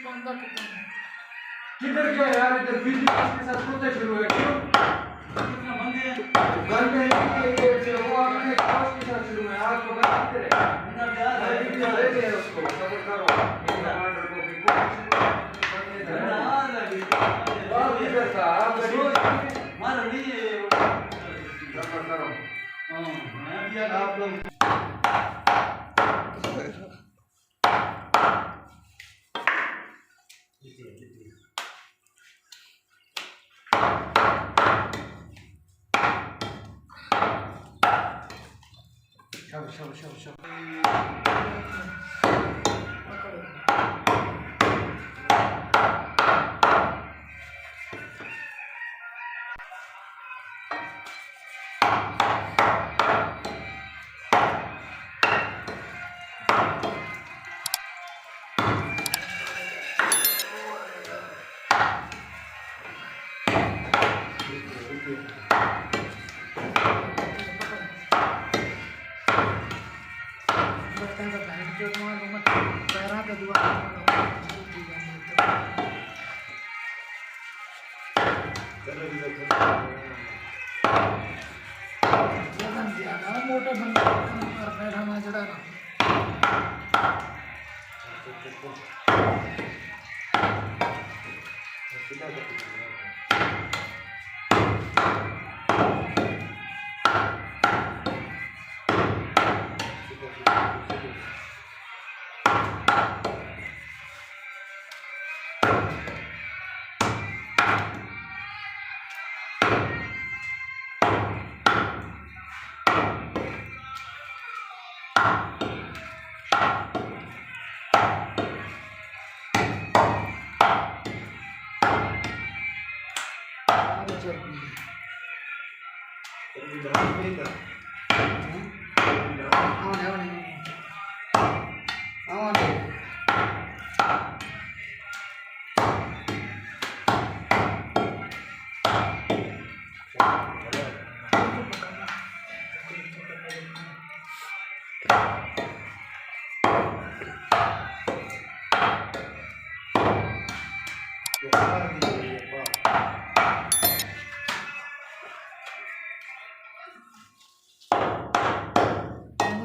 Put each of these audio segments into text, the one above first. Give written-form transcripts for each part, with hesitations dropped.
कौन कौन किधर गया यार? इधर बिजली के साथ कुत्ते शुरू है क्यों? कितना बंदे हैं? गंदे हैं ये वो आपके खास के साथ शुरू है। आपको बता किधर है? इधर जा वीडियो ले ले उसको सपोर्ट करो। कमांडर को भी बात किधर था? आप मार लीजिए सपोर्ट करो। हां मैं भी आप लोग शब मोटा बंदा बैठा ना जड़ा ना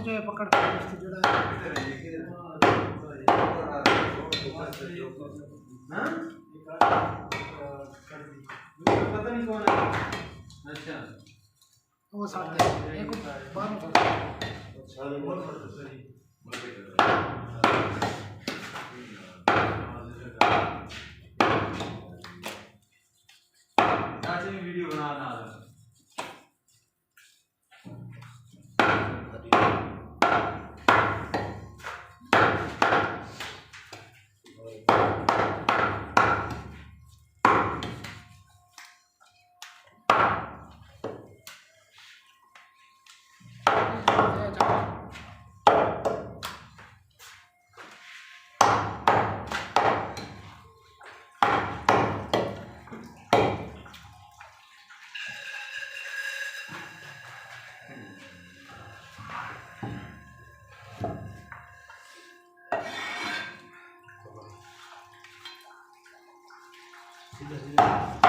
जो है पकड़ जड़ा पता नहीं कौन है। अच्छा वो साथ एक बार वीडियो बनाना सीधा सीधा